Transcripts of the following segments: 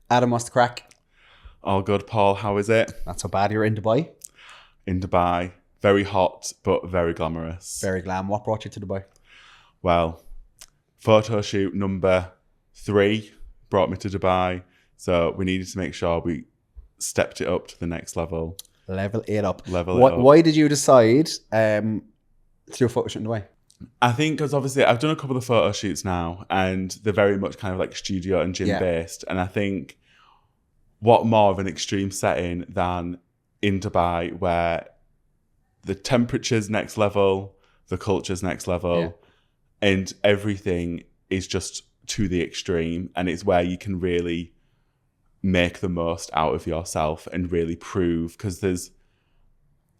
Adam, what's the crack? All good, Paul. How is it? Not so bad. You're in Dubai. In Dubai. Very hot, but very glamorous. Very glam. What brought you to Dubai? Well, photo shoot number 3 brought me to Dubai. So we needed to make sure we stepped it up to the next level. Level it up. Level it up. Why did you decide to do a photo shoot in Dubai? I think because obviously I've done a couple of photo shoots now and they're very much kind of like studio and gym based. And I think what more of an extreme setting than in Dubai where the temperature's next level, the culture's next level, and everything is just to the extreme. And it's where you can really make the most out of yourself and really prove, because there's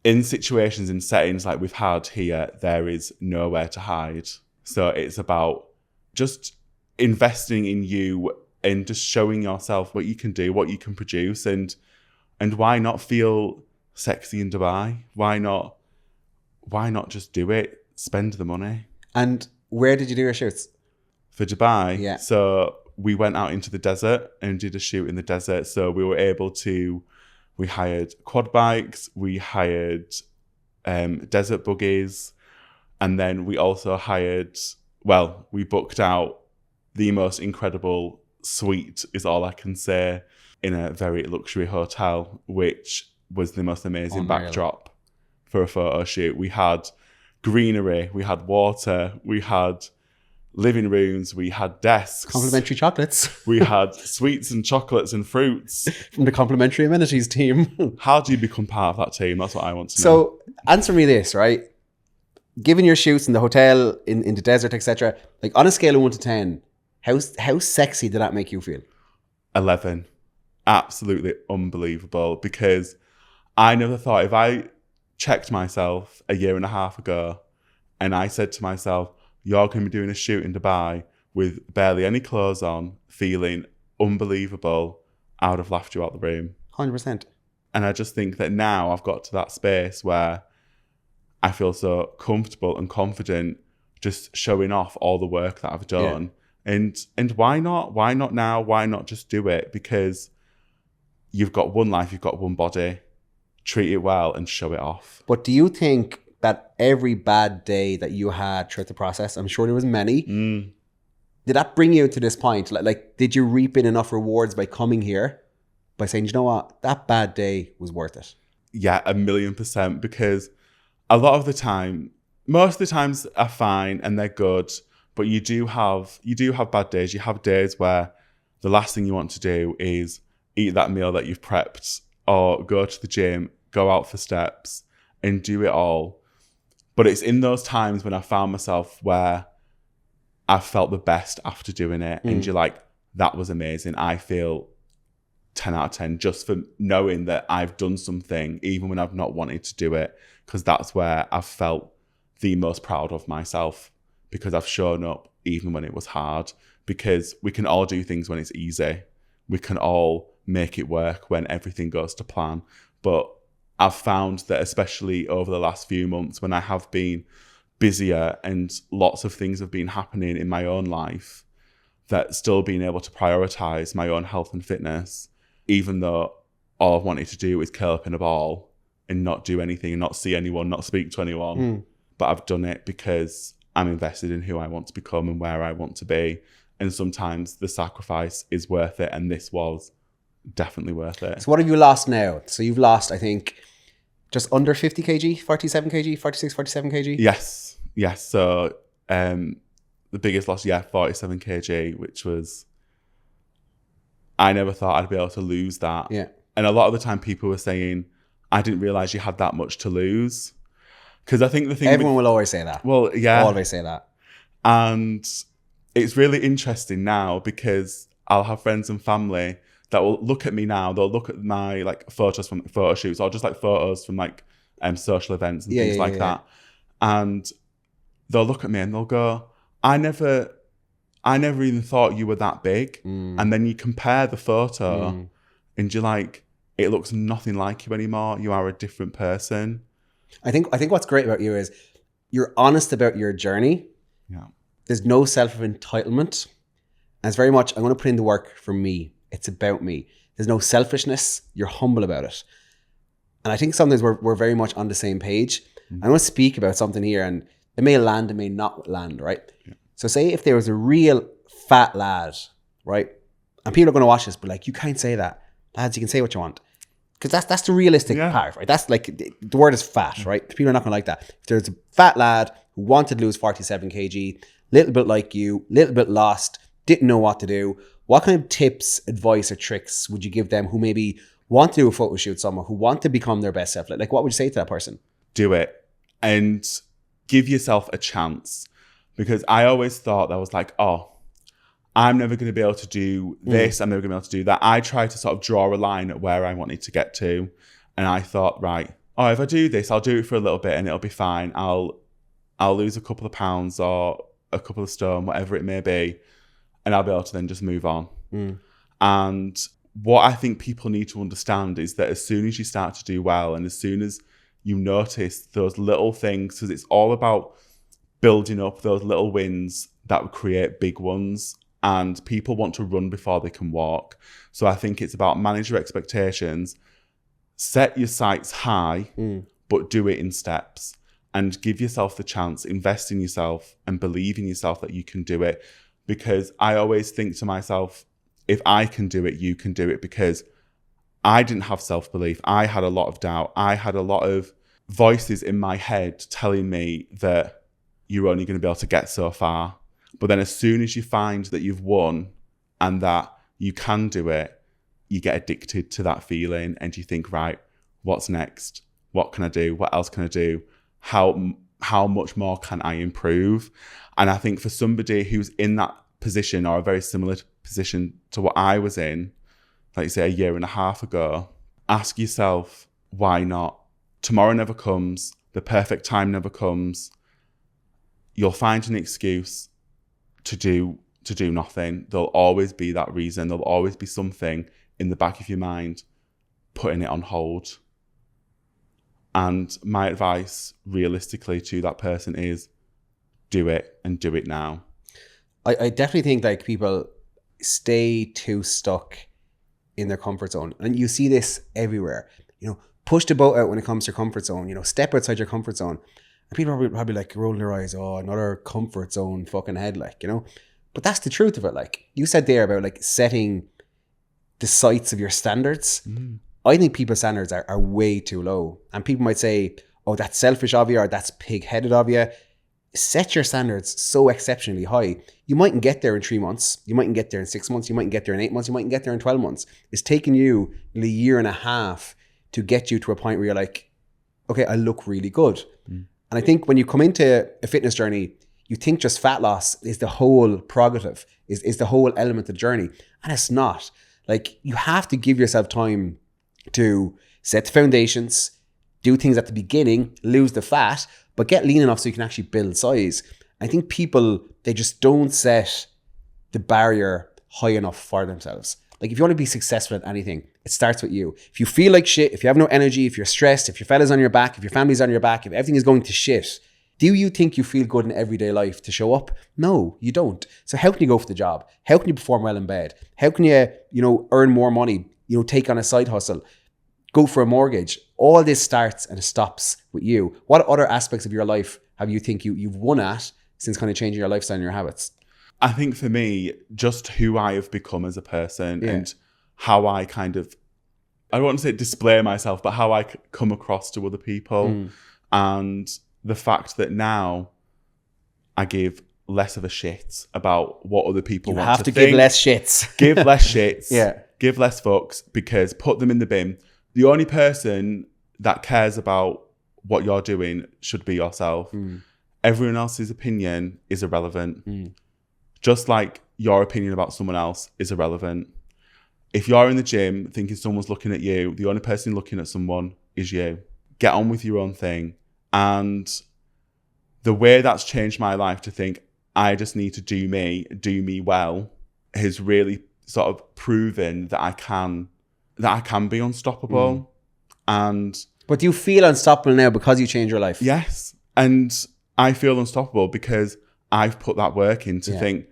in situations, in settings like we've had here, there is nowhere to hide. So it's about just investing in you and just showing yourself what you can do, what you can produce, and why not feel sexy in Dubai? Why not just do it? Spend the money. And where did you do your shoots? For Dubai? Yeah. So we went out into the desert and did a shoot in the desert. So we were able to, we hired quad bikes, we hired desert buggies, and then we also hired, we booked out the most incredible suite, is all I can say, in a very luxury hotel, which was the most amazing backdrop for a photo shoot. We had greenery, we had water, we had living rooms, we had desks. Complimentary chocolates. We had sweets and chocolates and fruits. From the complimentary amenities team. How do you become part of that team? That's what I want to know. So answer me this, right? Given your shoots in the hotel, in the desert, etc., like on a scale of 1 to 10, how sexy did that make you feel? 11. Absolutely unbelievable, because I never thought, if I checked myself a year and a half ago and I said to myself, you're going to be doing a shoot in Dubai with barely any clothes on, feeling unbelievable, I would have laughed you out the room. 100%. And I just think that now I've got to that space where I feel so comfortable and confident just showing off all the work that I've done. Yeah. And why not? Why not now? Why not just do it? Because you've got one life, you've got one body. Treat it well and show it off. But do you think that every bad day that you had throughout the process, I'm sure there was many, did that bring you to this point? Like, did you reap in enough rewards by coming here, by saying, you know what, that bad day was worth it? Yeah, 1,000,000%. Because a lot of the time, most of the times are fine and they're good, but you do have bad days. You have days where the last thing you want to do is eat that meal that you've prepped, or go to the gym, go out for steps and do it all. But it's in those times when I found myself where I felt the best after doing it. And you're like, that was amazing. I feel 10 out of 10 just for knowing that I've done something, even when I've not wanted to do it, because that's where I've felt the most proud of myself, because I've shown up even when it was hard. Because we can all do things when it's easy. We can all make it work when everything goes to plan. But I've found that especially over the last few months, when I have been busier and lots of things have been happening in my own life, that still being able to prioritize my own health and fitness, even though all I've wanted to do is curl up in a ball and not do anything and not see anyone, not speak to anyone. But I've done it because I'm invested in who I want to become and where I want to be. And sometimes the sacrifice is worth it. And this was definitely worth it. So what have you lost now? So you've lost, I think, just under 50 kg, 47 kg, 46, 47 kg? Yes. So the biggest loss, 47 kg, which was, I never thought I'd be able to lose that. Yeah. And a lot of the time people were saying, I didn't realize you had that much to lose. Because I think the thing... Everyone will always say that. Well, yeah. Always say that. And it's really interesting now, because I'll have friends and family that will look at me now. They'll look at my photos from photo shoots, or just photos from social events and things like that. And they'll look at me and they'll go, I never even thought you were that big. And then you compare the photo and you're like, it looks nothing like you anymore. You are a different person. I think what's great about you is you're honest about your journey. Yeah. There's no self-entitlement. And it's very much, I'm going to put in the work for me. It's about me. There's no selfishness. You're humble about it. And I think sometimes we're very much on the same page. I want to speak about something here, and it may land, it may not land, right? Yeah. So say if there was a real fat lad, right? And people are going to watch this, but like, you can't say that. Lads, you can say what you want. Because that's the realistic part, right? That's like, the word is fat, right? People are not going to like that. If there's a fat lad who wanted to lose 47 kg, little bit like you, little bit lost, didn't know what to do, what kind of tips, advice, or tricks would you give them who maybe want to do a photo shoot somewhere, who want to become their best self? Like, what would you say to that person? Do it and give yourself a chance. Because I always thought that was like, oh, I'm never going to be able to do this. I'm never going to be able to do that. I tried to sort of draw a line at where I wanted to get to. And I thought, right, oh, if I do this, I'll do it for a little bit and it'll be fine. I'll lose a couple of pounds or a couple of stone, whatever it may be. And I'll be able to then just move on. And what I think people need to understand is that as soon as you start to do well and as soon as you notice those little things, because it's all about building up those little wins that would create big ones. And people want to run before they can walk. So I think it's about manage your expectations, set your sights high, but do it in steps and give yourself the chance, invest in yourself and believe in yourself that you can do it. Because I always think to myself, if I can do it, you can do it, because I didn't have self-belief. I had a lot of doubt. I had a lot of voices in my head telling me that you're only going to be able to get so far. But then as soon as you find that you've won and that you can do it, you get addicted to that feeling and you think, right, what's next? What can I do? What else can I do? How much more can I improve? And I think for somebody who's in that position or a very similar position to what I was in, like you say, a year and a half ago, ask yourself, why not? Tomorrow never comes. The perfect time never comes. You'll find an excuse to do nothing. There'll always be that reason. There'll always be something in the back of your mind putting it on hold. And my advice realistically to that person is do it and do it now. I definitely think like people stay too stuck in their comfort zone. And you see this everywhere. You know, push the boat out when it comes to your comfort zone. You know, step outside your comfort zone. And people are probably like rolling their eyes, oh, another comfort zone fucking head, like, you know. But that's the truth of it. Like you said there about like setting the sights of your standards. I think people's standards are way too low. And people might say, oh, that's selfish of you or that's pig-headed of you. Set your standards so exceptionally high. You mightn't get there in 3 months. You mightn't get there in 6 months. You mightn't get there in 8 months. You mightn't get there in 12 months. It's taken you a year and a half to get you to a point where you're like, okay, I look really good. And I think when you come into a fitness journey, you think just fat loss is the whole prerogative, is the whole element of the journey. And it's not. Like, you have to give yourself time to set the foundations, do things at the beginning, lose the fat, but get lean enough so you can actually build size. I think people, they just don't set the barrier high enough for themselves. Like, if you want to be successful at anything, it starts with you. If you feel like shit, if you have no energy, if you're stressed, if your fella's on your back, if your family's on your back, if everything is going to shit, do you think you feel good in everyday life to show up? No, you don't. So how can you go for the job? How can you perform well in bed? How can you, earn more money, take on a side hustle, go for a mortgage? All this starts and it stops with you. What other aspects of your life have you think you've won at since kind of changing your lifestyle and your habits? I think for me, just who I have become as a person and how I kind of, I don't want to say display myself, but how I come across to other people. And the fact that now I give less of a shit about what other people want to think. You have to give less shits. Give less shits. Yeah. Give less fucks, because put them in the bin. The only person that cares about what you're doing should be yourself. Everyone else's opinion is irrelevant. Just like your opinion about someone else is irrelevant. If you're in the gym thinking someone's looking at you, the only person looking at someone is you. Get on with your own thing. And the way that's changed my life to think I just need to do me well, has really sort of proven that I can be unstoppable. But do you feel unstoppable now because you changed your life? Yes. And I feel unstoppable because I've put that work in to think,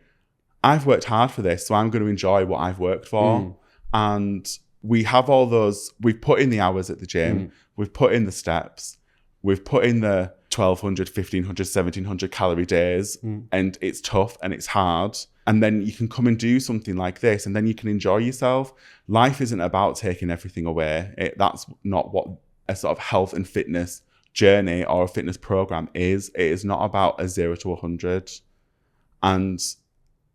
I've worked hard for this, so I'm going to enjoy what I've worked for. And we have all those, we've put in the hours at the gym, we've put in the steps, we've put in the 1200, 1500, 1700 calorie days, and it's tough and it's hard. And then you can come and do something like this, and then you can enjoy yourself. Life isn't about taking everything away. That's not what a sort of health and fitness journey or a fitness program is. It is not about a 0 to 100. And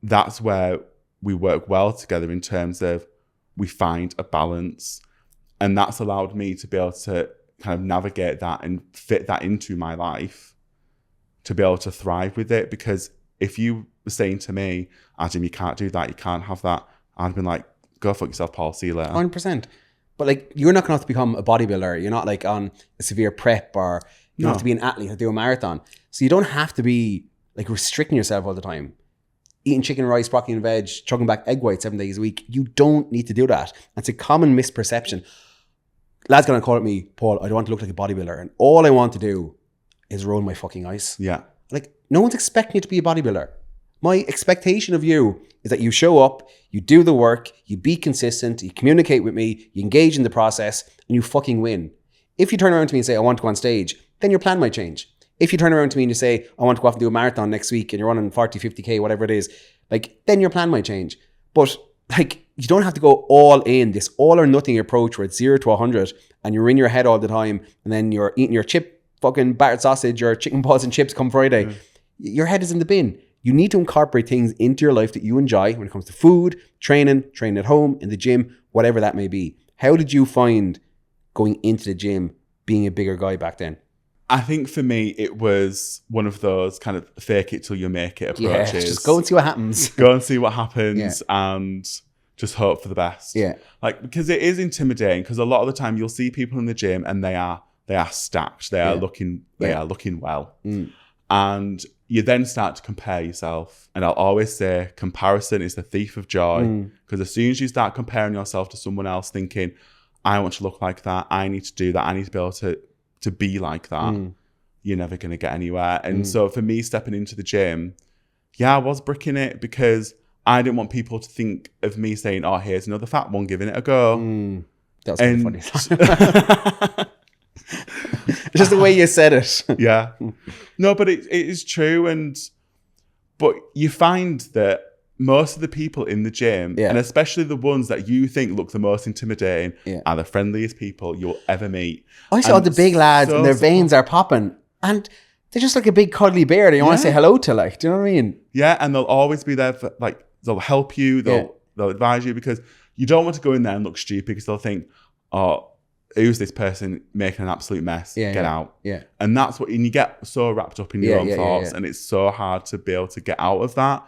that's where we work well together in terms of we find a balance. And that's allowed me to be able to kind of navigate that and fit that into my life, to be able to thrive with it. Because if you were saying to me, Adam, you can't do that, you can't have that, I'd been like, go fuck yourself, Paul, see you later. 100%. But like, you're not going to have to become a bodybuilder. You're not like on a severe prep, or you don't have to be an athlete or do a marathon. So you don't have to be like restricting yourself all the time. Eating chicken, rice, broccoli and veg, chugging back egg whites 7 days a week. You don't need to do that. It's a common misperception. Lads going to call at me, Paul, I don't want to look like a bodybuilder. And all I want to do is roll my fucking eyes. Yeah. Like, no one's expecting you to be a bodybuilder. My expectation of you is that you show up, you do the work, you be consistent, you communicate with me, you engage in the process, and you fucking win. If you turn around to me and say, I want to go on stage, then your plan might change. If you turn around to me and you say, I want to go off and do a marathon next week, and you're running 40, 50K, whatever it is, like, then your plan might change. But like, you don't have to go all in, this all or nothing approach where it's 0 to 100 and you're in your head all the time, and then you're eating your chip fucking battered sausage or chicken balls and chips come Friday. Your head is in the bin. You need to incorporate things into your life that you enjoy when it comes to food, training at home, in the gym, whatever that may be. How did you find going into the gym, being a bigger guy back then? I think for me, it was one of those kind of fake it till you make it approaches. Yeah, just go and see what happens. Go and see what happens and just hope for the best. Yeah. Like, because it is intimidating, because a lot of the time you'll see people in the gym and they are stacked. They are looking well. And you then start to compare yourself. And I'll always say comparison is the thief of joy. Because as soon as you start comparing yourself to someone else, thinking, I want to look like that, I need to do that, I need to be able to be like that, you're never going to get anywhere. And so for me, stepping into the gym, I was bricking it because I didn't want people to think of me saying, oh, here's another fat one giving it a go. That's funny. It's just the way you said it. Yeah. No, but it is true. But you find that most of the people in the gym, and especially the ones that you think look the most intimidating, are the friendliest people you'll ever meet. I saw the big lads and their veins are popping, and they're just like a big cuddly bear that you want to say hello to, like, do you know what I mean? Yeah, and they'll always be there for, like, they'll help you, they'll advise you, because you don't want to go in there and look stupid, because they'll think, oh, who's this person making an absolute mess? Get out. Yeah. And that's what, and you get so wrapped up in your own thoughts, and it's so hard to be able to get out of that.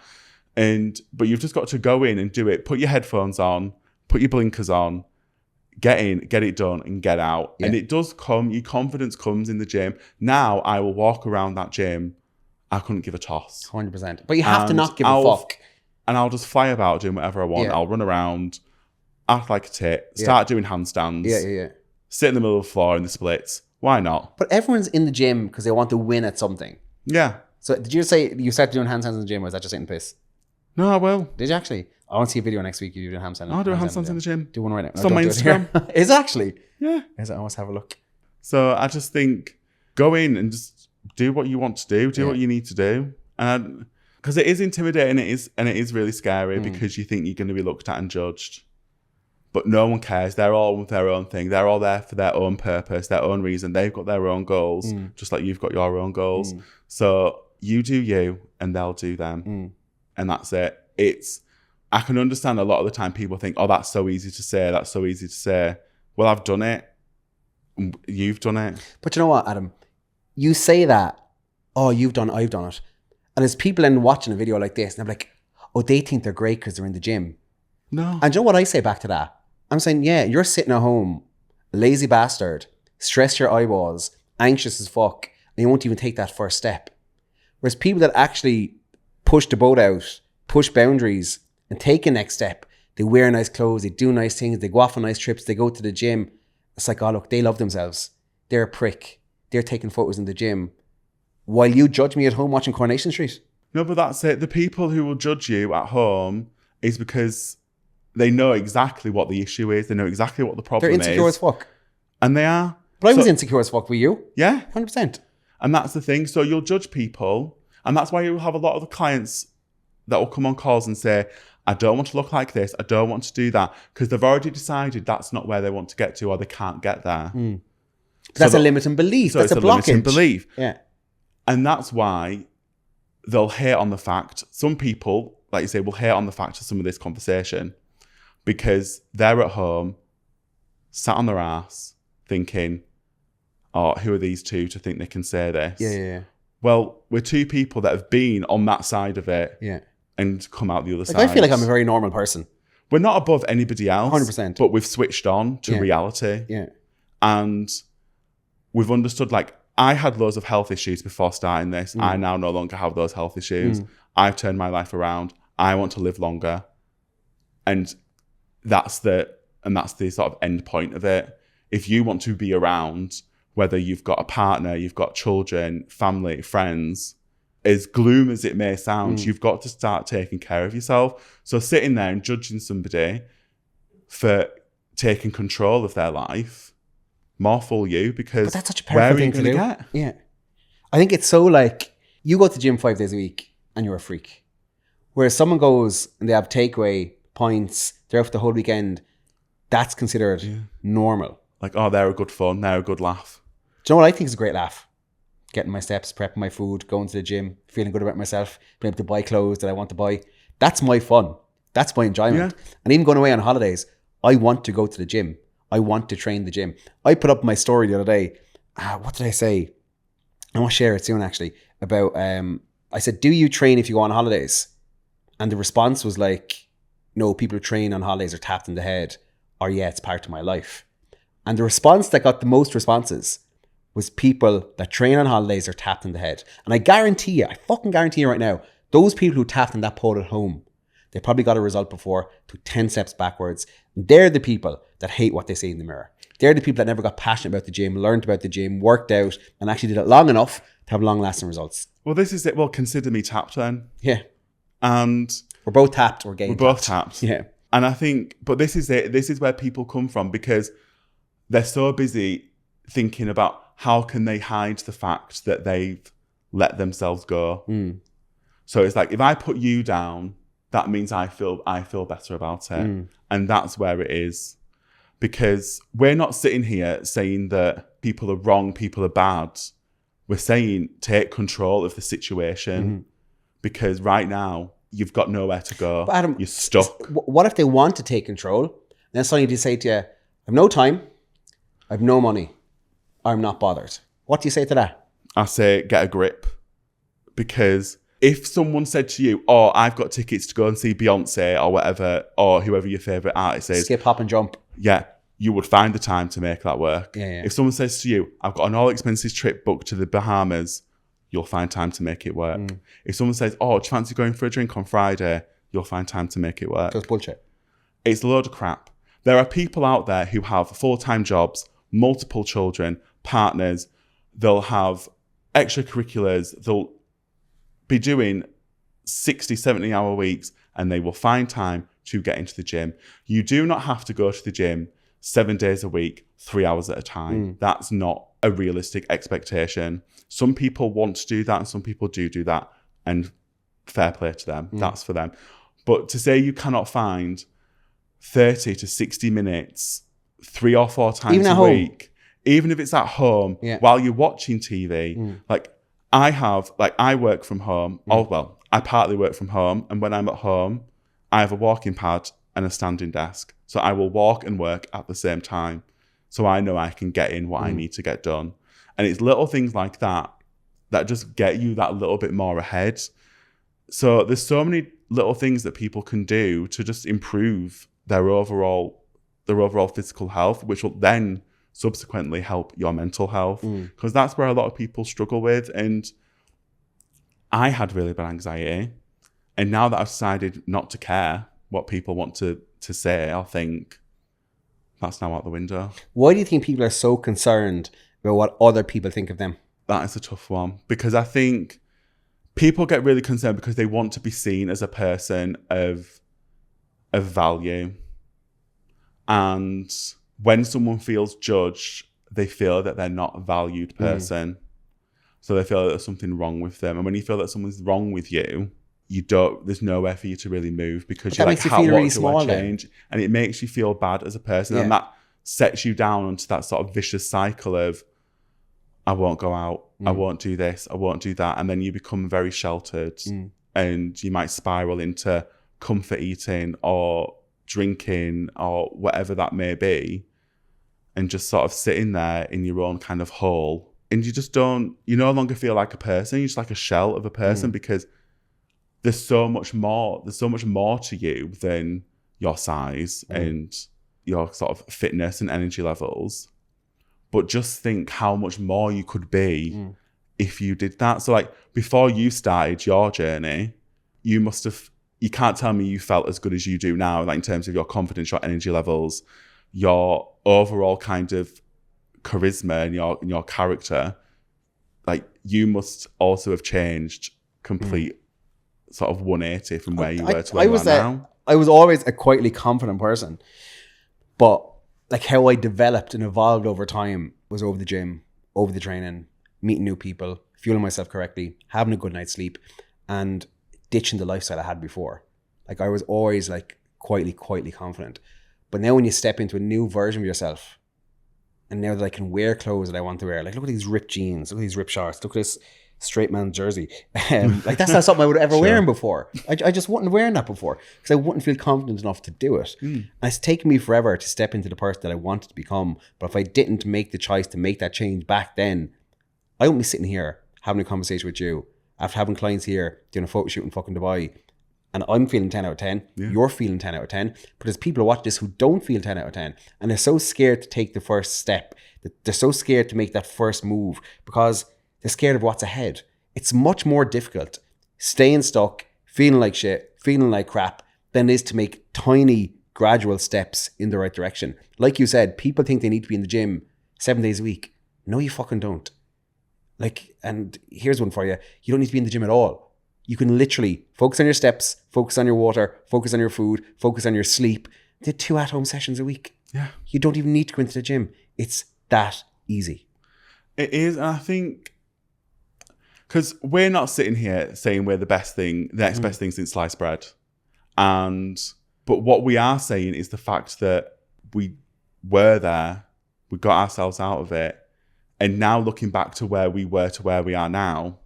But you've just got to go in and do it. Put your headphones on, put your blinkers on, get in, get it done, and get out. And it does come, your confidence comes in the gym. Now I will walk around that gym, I couldn't give a toss. 100%. But you have to not give a fuck. And I'll just fly about doing whatever I want. I'll run around, act like a tit, start doing handstands, sit in the middle of the floor in the splits. Why not? But everyone's in the gym because they want to win at something. Yeah. So did you say you started doing handstands in the gym, or was that just eating piss? No, I will. Did you actually? I want to see a video next week. You do handstands. I'll do handstands in the gym. Do one right now. It's on my Instagram. Is it actually? Yeah. Is it? I must have a look. So I just think, go in and just do what you want to do. Do what you need to do. And because it is intimidating, it is really scary, because you think you're going to be looked at and judged. But no one cares. They're all with their own thing. They're all there for their own purpose, their own reason. They've got their own goals, just like you've got your own goals. So you do you, and they'll do them. And that's it. I can understand a lot of the time people think, oh, that's so easy to say. That's so easy to say. Well, I've done it. You've done it. But you know what, Adam? You say that, oh, I've done it. And there's people in watching a video like this, and they're like, oh, they think they're great because they're in the gym. No. And you know what I say back to that? I'm saying, yeah, you're sitting at home, lazy bastard, stress your eyeballs, anxious as fuck, and you won't even take that first step. Whereas people that actually push the boat out, push boundaries, and take a next step, they wear nice clothes, they do nice things, they go off on nice trips, they go to the gym. It's like, oh, look, they love themselves. They're a prick. They're taking photos in the gym while you judge me at home watching Coronation Street. No, but that's it. The people who will judge you at home is because they know exactly what the issue is. They know exactly what the problem They're is. insecure as fuck. And they are. But I was insecure as fuck with you. Yeah. 100%. And that's the thing. So you'll judge people. And that's why you'll have a lot of the clients that will come on calls and say, I don't want to look like this. I don't want to do that. Because they've already decided that's not where they want to get to or they can't get there. But that's a limiting belief. That's a blockage. Limiting belief. Yeah. And that's why they'll hate on the fact. Some people, like you say, will hate on the fact of some of this conversation because they're at home, sat on their ass, thinking, oh, who are these two to think they can say this? Yeah. Well, we're two people that have been on that side of it and come out the other side. I feel like I'm a very normal person. We're not above anybody else. 100%. But we've switched on to reality. Yeah. And we've understood, like, I had loads of health issues before starting this. I now no longer have those health issues. I've turned my life around. I want to live longer. And that's the sort of end point of it. If you want to be around, whether you've got a partner, you've got children, family, friends, as gloom as it may sound, you've got to start taking care of yourself. So sitting there and judging somebody for taking control of their life, more fool you, because but that's such a where powerful are you thing going to to do. get? Yeah. I think it's so like, you go to the gym 5 days a week and you're a freak. Whereas someone goes and they have takeaway, points, they're out for the whole weekend, that's considered normal. Like, oh, they're a good fun, they're a good laugh. Do you know what I think is a great laugh? Getting my steps, prepping my food, going to the gym, feeling good about myself, being able to buy clothes that I want to buy. That's my fun. That's my enjoyment. Yeah. And even going away on holidays, I want to go to the gym. I want to train the gym. I put up my story the other day. What did I say? I want to share it soon actually. About, I said, do you train if you go on holidays? And the response was like, no, people who train on holidays are tapped in the head. Or yeah, it's part of my life. And the response that got the most responses was people that train on holidays are tapped in the head. And I guarantee you, I fucking guarantee you right now, those people who tapped in that pole at home, they probably got a result before, took 10 steps backwards. They're the people that hate what they see in the mirror. They're the people that never got passionate about the gym, learned about the gym, worked out, and actually did it long enough to have long-lasting results. Well, this is it. Well, consider me tapped then. Yeah. And we're both tapped or getting tapped. We're both tapped. Yeah. And I think, but this is it. This is where people come from because they're so busy thinking about how can they hide the fact that they've let themselves go. So it's like, if I put you down, that means I feel better about it. And that's where it is. Because we're not sitting here saying that people are wrong, people are bad. We're saying take control of the situation. Because right now, you've got nowhere to go. But Adam, you're stuck. What if they want to take control? Then suddenly they say to you, I have no time, I have no money, I'm not bothered. What do you say to that? I say get a grip. Because if someone said to you, oh, I've got tickets to go and see Beyonce or whatever, or whoever your favourite artist is. Skip, hop and jump. Yeah, you would find the time to make that work. Yeah. If someone says to you, I've got an all expenses trip booked to the Bahamas, you'll find time to make it work. If someone says, oh, do you fancy going for a drink on Friday? You'll find time to make it work. That's bullshit. It's a load of crap. There are people out there who have full-time jobs, multiple children, partners. They'll have extracurriculars. They'll be doing 60, 70-hour weeks, and they will find time to get into the gym. You do not have to go to the gym 7 days a week, 3 hours at a time. That's not a realistic expectation. Some people want to do that and some people do that, and fair play to them. That's for them. But to say you cannot find 30 to 60 minutes 3 or 4 times even a home. week, even if it's at home, while you're watching TV, like I work from home. I partly work from home, and when I'm at home, I have a walking pad and a standing desk. So I will walk and work at the same time. So I know I can get in what I need to get done. And it's little things like that that just get you that little bit more ahead. So there's so many little things that people can do to just improve their overall physical health, which will then subsequently help your mental health. Because that's where a lot of people struggle with. And I had really bad anxiety. And now that I've decided not to care what people want to say or think, that's now out the window. Why do you think people are so concerned about what other people think of them? That is a tough one. Because I think people get really concerned because they want to be seen as a person of value. And when someone feels judged, they feel that they're not a valued person. So they feel that there's something wrong with them. And when you feel that someone's wrong with you, there's nowhere for you to really move, because you're like, what do I change? And it makes you feel bad as a person. And that sets you down into that sort of vicious cycle of, I won't go out, I won't do this, I won't do that. And then you become very sheltered, and you might spiral into comfort eating or drinking or whatever that may be, and just sort of sitting there in your own kind of hole. And you no longer feel like a person, you're just like a shell of a person, because there's so much more to you than your size and your sort of fitness and energy levels. But just think how much more you could be if you did that. So like, before you started your journey, you can't tell me you felt as good as you do now, like in terms of your confidence, your energy levels, your overall kind of charisma and your character. Like, you must also have changed complete sort of 180 from where you were to where you are now. I was always a quietly confident person, but like how I developed and evolved over time was over the gym, over the training, meeting new people, fueling myself correctly, having a good night's sleep, and ditching the lifestyle I had before. Like, I was always like quietly confident. But now when you step into a new version of yourself, and now that I can wear clothes that I want to wear, like, look at these ripped jeans, look at these ripped shorts, look at this straight man jersey. Like, that's not something I would ever wear before. I just wasn't wearing that before, because I wouldn't feel confident enough to do it. And it's taken me forever to step into the person that I wanted to become. But if I didn't make the choice to make that change back then, I wouldn't be sitting here having a conversation with you after having clients here doing a photo shoot in fucking Dubai. And I'm feeling 10 out of 10. Yeah. You're feeling 10 out of 10. But there's people who watch this who don't feel 10 out of 10. And they're so scared to take the first step. They're so scared to make that first move because they're scared of what's ahead. It's much more difficult staying stuck, feeling like shit, feeling like crap, than it is to make tiny, gradual steps in the right direction. Like you said, people think they need to be in the gym 7 days a week. No, you fucking don't. Like, and here's one for you. You don't need to be in the gym at all. You can literally focus on your steps, focus on your water, focus on your food, focus on your sleep. Do 2 at-home sessions a week. Yeah. You don't even need to go into the gym. It's that easy. It is, and I think, because we're not sitting here saying we're the next best thing since sliced bread. But what we are saying is the fact that we were there, we got ourselves out of it, and now looking back to where we were to where we are now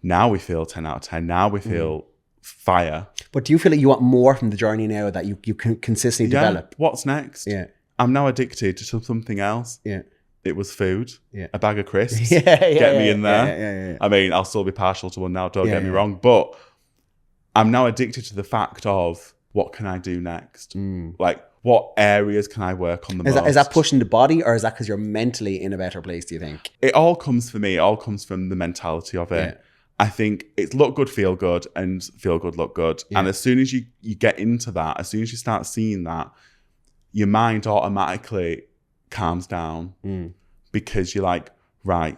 we feel 10 out of 10. Now we feel fire. But do you feel like you want more from the journey now that you can consistently develop? What's next? Yeah. I'm now addicted to something else. Yeah. It was food. Yeah. A bag of crisps. Get me in there. Yeah. I mean, I'll still be partial to one now, don't get me wrong. But I'm now addicted to the fact of, what can I do next? Like, what areas can I work on the most? Is that pushing the body, or is that because you're mentally in a better place, do you think? It all comes from the mentality of it. Yeah. I think it's look good, feel good, and feel good, look good. Yeah. And as soon as you get into that, as soon as you start seeing that, your mind automatically calms down because you're like, right,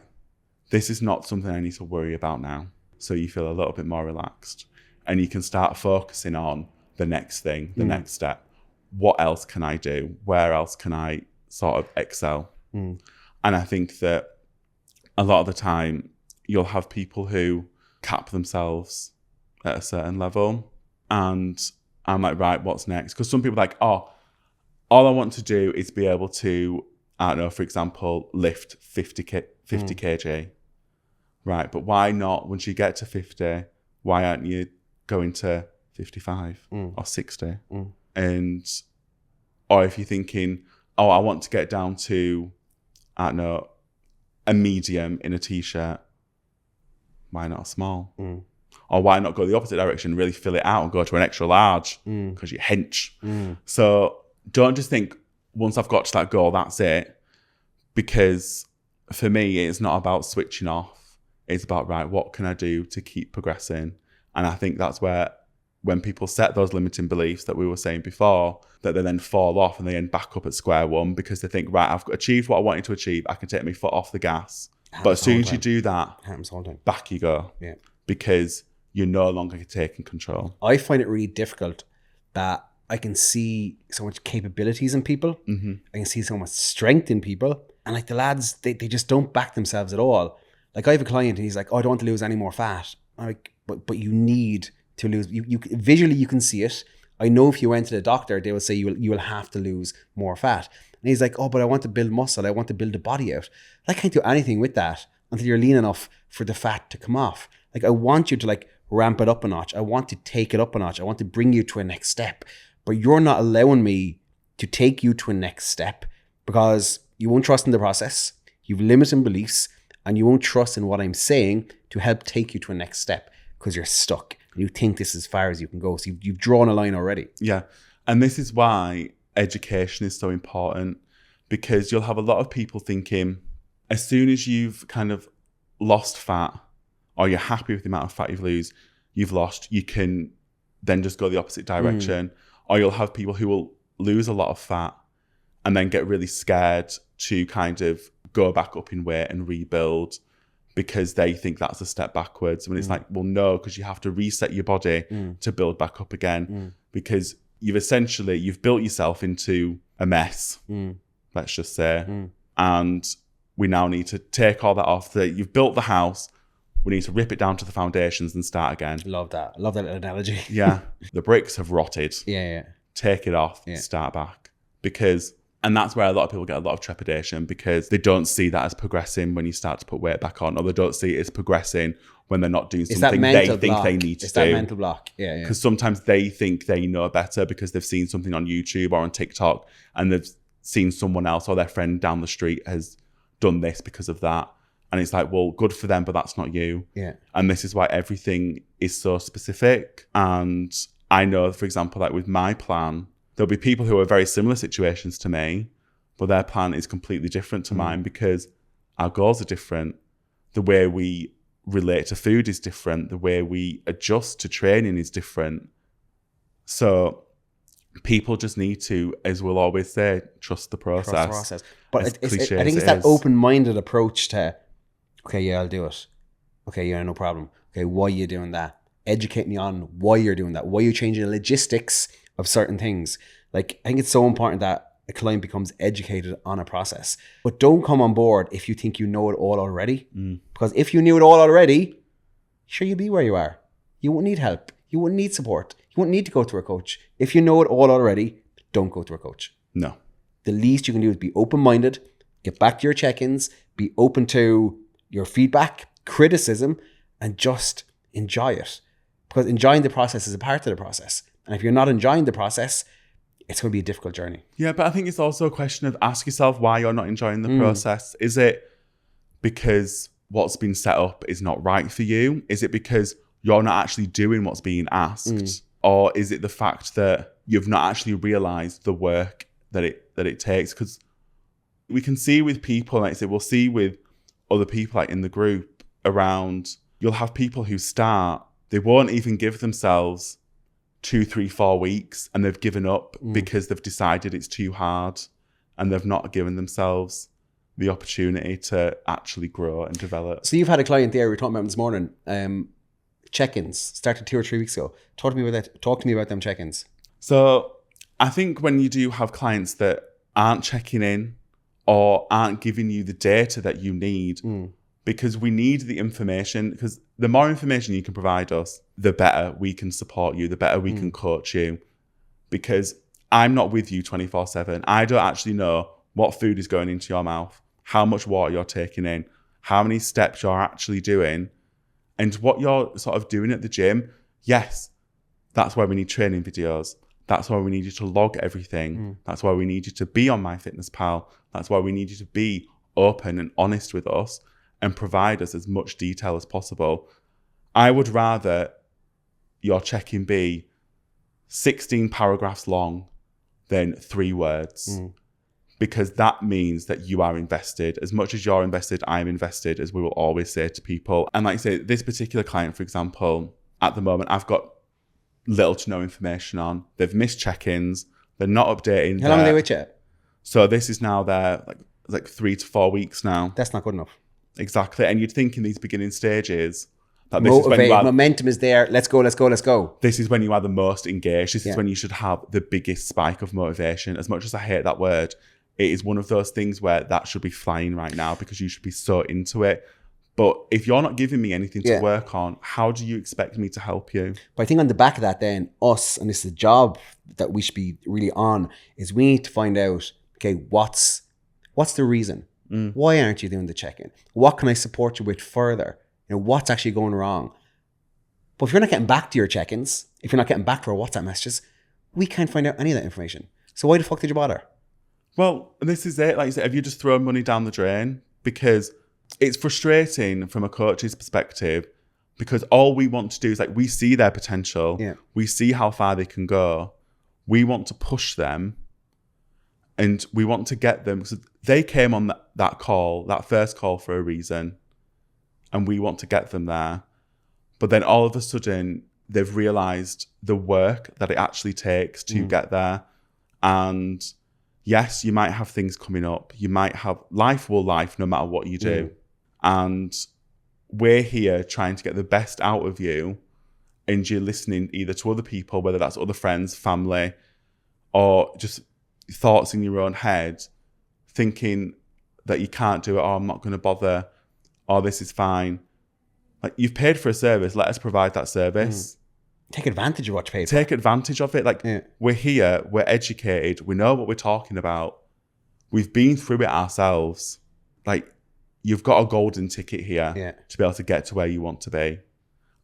this is not something I need to worry about now. So you feel a little bit more relaxed, and you can start focusing on the next thing, the next step. What else can I do? Where else can I sort of excel? And I think that a lot of the time you'll have people who cap themselves at a certain level, and I'm like, right, what's next? Because some people are like, oh, all I want to do is be able to, I don't know, for example, lift 50 kg. Right, but why not, once you get to 50, why aren't you going to 55 or 60? And, or if you're thinking, oh, I want to get down to, I don't know, a medium in a t-shirt, why not a small? Or why not go the opposite direction, really fill it out and go to an extra large because you're hench. So don't just think, once I've got to that goal, that's it. Because for me, it's not about switching off. It's about, right, what can I do to keep progressing? And I think that's where, when people set those limiting beliefs that we were saying before, that they then fall off and they end back up at square one, because they think, right, I've achieved what I wanted to achieve. I can take my foot off the gas. But as soon as you do that, back you go. Yeah. Because you're no longer taking control. I find it really difficult that I can see so much capabilities in people. Mm-hmm. I can see so much strength in people. And like the lads, they just don't back themselves at all. Like I have a client and he's like, oh, I don't want to lose any more fat. I'm like, but you need to lose. You visually, you can see it. I know if you went to the doctor, they will say you will have to lose more fat. And he's like, oh, but I want to build muscle. I want to build a body out. I can't do anything with that until you're lean enough for the fat to come off. Like I want you to like ramp it up a notch. I want to take it up a notch. I want to bring you to a next step. But you're not allowing me to take you to a next step because you won't trust in the process. You've limiting beliefs and you won't trust in what I'm saying to help take you to a next step because you're stuck and you think this is as far as you can go. So you've drawn a line already. Yeah. And this is why education is so important, because you'll have a lot of people thinking as soon as you've kind of lost fat or you're happy with the amount of fat you've lost, you can then just go the opposite direction. Or you'll have people who will lose a lot of fat and then get really scared to kind of go back up in weight and rebuild because they think that's a step backwards. When it's like, well, no, because you have to reset your body to build back up again because you've built yourself into a mess, let's just say. And we now need to take all that off. That you've built the house. We need to rip it down to the foundations and start again. Love that. Love that analogy. Yeah. The bricks have rotted. Yeah. Take it off, start back. And that's where a lot of people get a lot of trepidation because they don't see that as progressing when you start to put weight back on, or they don't see it as progressing when they're not doing something they think they need to do. It's that mental block. Yeah. Because sometimes they think they know better because they've seen something on YouTube or on TikTok and they've seen someone else or their friend down the street has done this because of that. And it's like, well, good for them, but that's not you. Yeah. And this is why everything is so specific. And I know, for example, like with my plan, there'll be people who are very similar situations to me, but their plan is completely different to mine because our goals are different. The way we relate to food is different. The way we adjust to training is different. So people just need to, as we'll always say, trust the process. But I think it's that open-minded approach to, okay, yeah, I'll do it. Okay, yeah, no problem. Okay, why are you doing that? Educate me on why you're doing that. Why you're changing the logistics of certain things. Like, I think it's so important that a client becomes educated on a process. But don't come on board if you think you know it all already. Because if you knew it all already, sure, you'd be where you are. You wouldn't need help. You wouldn't need support. You wouldn't need to go to a coach. If you know it all already, don't go to a coach. No. The least you can do is be open-minded, get back to your check-ins, be open to your feedback, criticism, and just enjoy it. Because enjoying the process is a part of the process. And if you're not enjoying the process, it's going to be a difficult journey. Yeah, but I think it's also a question of ask yourself why you're not enjoying the process. Is it because what's been set up is not right for you? Is it because you're not actually doing what's being asked? Or is it the fact that you've not actually realized the work that it takes? Because we can see with people, like I say, we'll see with other people like in the group around, you'll have people who start, they won't even give themselves 2, 3, 4 weeks and they've given up because they've decided it's too hard and they've not given themselves the opportunity to actually grow and develop. So you've had a client there, we were talking about him this morning, check-ins, started 2 or 3 weeks ago. Talk to me about them check-ins. So I think when you do have clients that aren't checking in or aren't giving you the data that you need, because we need the information, because the more information you can provide us, the better we can support you, the better we can coach you. Because I'm not with you 24/7. I don't actually know what food is going into your mouth, how much water you're taking in, how many steps you're actually doing, and what you're sort of doing at the gym. Yes, that's why we need training videos. That's why we need you to log everything. That's why we need you to be on MyFitnessPal. That's why we need you to be open and honest with us and provide us as much detail as possible. I would rather your check-in be 16 paragraphs long than 3 words. Because that means that you are invested. As much as you're invested, I'm invested, as we will always say to people. And like I say, this particular client, for example, at the moment, I've got little to no information on. They've missed check-ins. They're not updating. How long are they with you? So this is now their like 3 to 4 weeks now. That's not good enough. Exactly. And you'd think in these beginning stages, Like, this is when you are, momentum is there. Let's go, let's go, let's go. This is when you are the most engaged. This is when you should have the biggest spike of motivation. As much as I hate that word, it is one of those things where that should be flying right now because you should be so into it. But if you're not giving me anything to work on, how do you expect me to help you? But I think on the back of that then, us, and this is a job that we should be really on, is we need to find out, okay, what's the reason? Why aren't you doing the check-in? What can I support you with further? You know, what's actually going wrong? But if you're not getting back to your check-ins, if you're not getting back to our WhatsApp messages, we can't find out any of that information. So why the fuck did you bother? Well, this is it. Like you said, have you just thrown money down the drain? Because it's frustrating from a coach's perspective, because all we want to do is, like, we see their potential. Yeah. We see how far they can go. We want to push them and we want to get them, because they came on that call, that first call, for a reason. And we want to get them there. But then all of a sudden, they've realized the work that it actually takes to get there. And yes, you might have things coming up. You might have life no matter what you do. And we're here trying to get the best out of you. And you're listening either to other people, whether that's other friends, family, or just thoughts in your own head, thinking that you can't do it, or I'm not going to bother, or this is fine. Like, you've paid for a service, let us provide that service. Take advantage of what you paid for. Take advantage of it. Like, we're here, we're educated, we know what we're talking about. We've been through it ourselves. Like, you've got a golden ticket here to be able to get to where you want to be.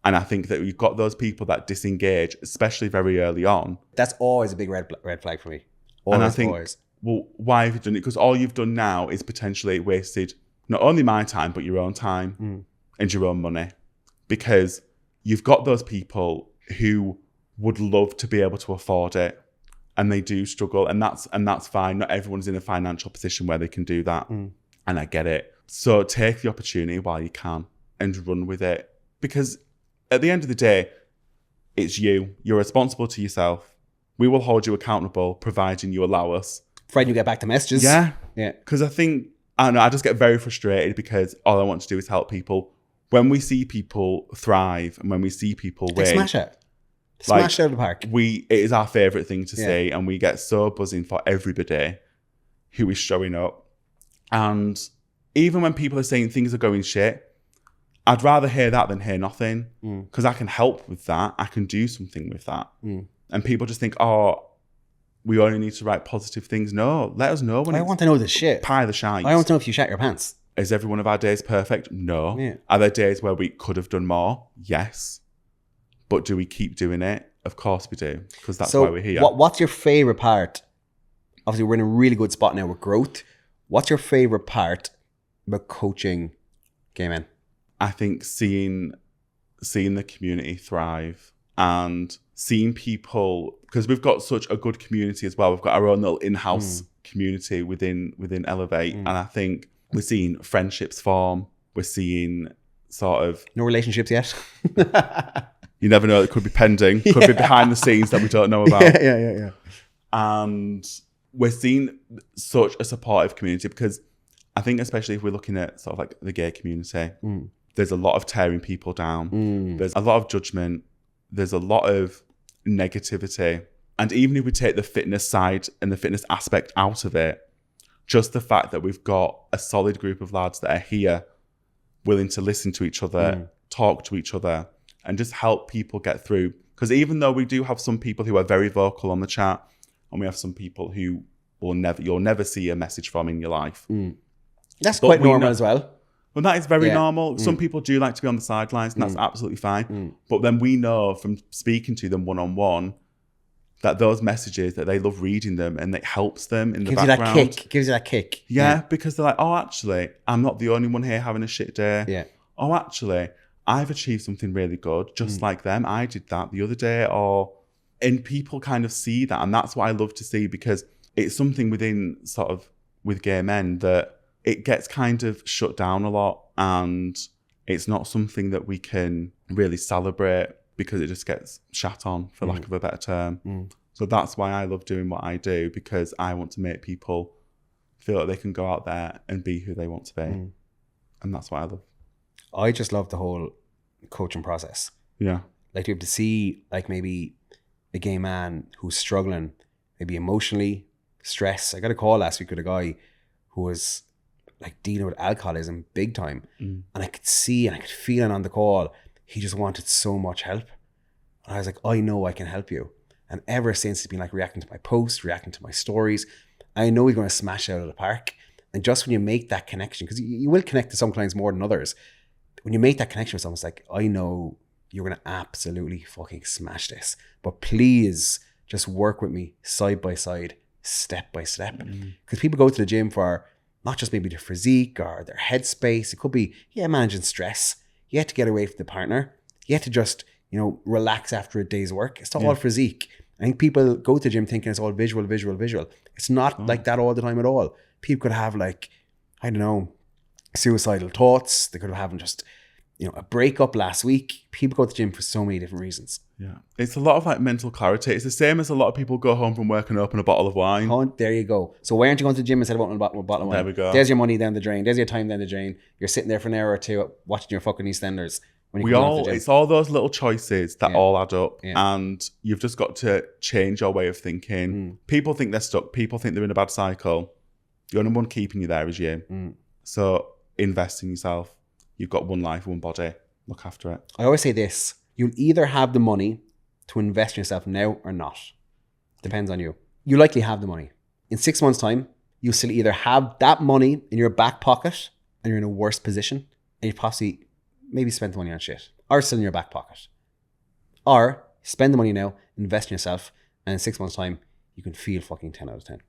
And I think that you've got those people that disengage, especially very early on. That's always a big red flag for me. Always, and I think, well, why have you done it? Because all you've done now is potentially wasted not only my time, but your own time and your own money. Because you've got those people who would love to be able to afford it, and they do struggle, and that's fine. Not everyone's in a financial position where they can do that, and I get it. So take the opportunity while you can and run with it, because at the end of the day, it's you. You're responsible to yourself. We will hold you accountable, providing you allow us. Providing you get back to messages. Yeah. Because I don't know, I just get very frustrated because all I want to do is help people. When we see people thrive and when we see people win, smash it. Smash it out of the park. It is our favourite thing to see, and we get so buzzing for everybody who is showing up. And even when people are saying things are going shit, I'd rather hear that than hear nothing, because I can help with that. I can do something with that. And people just think, oh, we only need to write positive things. No, let us know when I want to know the shit. Pie the shite. I want to know if you shat your pants. Is every one of our days perfect? No. Are there days where we could have done more? Yes. But do we keep doing it? Of course we do, because that's why we're here. What's your favourite part? Obviously, we're in a really good spot now with growth. What's your favourite part about coaching gay men? I think seeing the community thrive and seeing people, because we've got such a good community as well. We've got our own little in-house community within Elevate. And I think we're seeing friendships form. We're seeing sort of... No relationships yet. You never know. It could be pending. Could be behind the scenes that we don't know about. Yeah. And we're seeing such a supportive community, because I think especially if we're looking at sort of like the gay community, there's a lot of tearing people down. There's a lot of judgment. There's a lot of negativity. And even if we take the fitness side and the fitness aspect out of it, just the fact that we've got a solid group of lads that are here willing to listen to each other, talk to each other, and just help people get through. Because even though we do have some people who are very vocal on the chat, and we have some people who you'll never see a message from in your life. That's quite normal as well. Well, that is very normal. Some people do like to be on the sidelines, and that's absolutely fine. But then we know from speaking to them one-on-one that those messages, that they love reading them, and it helps them in the background. Gives you that kick. Yeah, because they're like, oh, actually, I'm not the only one here having a shit day. Yeah. Oh, actually, I've achieved something really good, just like them. I did that the other day. And people kind of see that, and that's what I love to see, because it's something within sort of with gay men that it gets kind of shut down a lot, and it's not something that we can really celebrate because it just gets shat on, for lack of a better term. So that's why I love doing what I do, because I want to make people feel like they can go out there and be who they want to be. And that's what I love. I just love the whole coaching process. Yeah. Like to be able to see like maybe a gay man who's struggling, maybe emotionally, stress. I got a call last week with a guy who was like dealing with alcoholism big time. And I could see and I could feel it on the call. He just wanted so much help. And I was like, I know I can help you. And ever since, he's been like reacting to my posts, reacting to my stories. I know he's going to smash it out of the park. And just when you make that connection, because you will connect to some clients more than others. When you make that connection with someone, it's like, I know you're going to absolutely fucking smash this. But please just work with me side by side, step by step. Because people go to the gym for not just maybe their physique or their headspace. It could be, managing stress. You have to get away from the partner. You have to just, relax after a day's work. It's not all physique. I think people go to the gym thinking it's all visual. It's not like that all the time at all. People could have like, I don't know, suicidal thoughts. They could have having just, a breakup last week. People go to the gym for so many different reasons. Yeah. It's a lot of like mental clarity. It's the same as a lot of people go home from work and open a bottle of wine. Oh, there you go. So why aren't you going to the gym instead of opening a bottle of wine? There we go. There's your money down the drain. There's your time down the drain. You're sitting there for an hour or two watching your fucking EastEnders. It's all those little choices that all add up, and you've just got to change your way of thinking. People think they're stuck. People think they're in a bad cycle. The only one keeping you there is you. So invest in yourself. You've got one life, one body. Look after it. I always say this: you'll either have the money to invest in yourself now or not. Depends on you. You likely have the money. In 6 months' time, you'll still either have that money in your back pocket and you're in a worse position, and you possibly maybe spend the money on shit, or still in your back pocket. Or spend the money now, invest in yourself, and in 6 months' time, you can feel fucking 10 out of 10.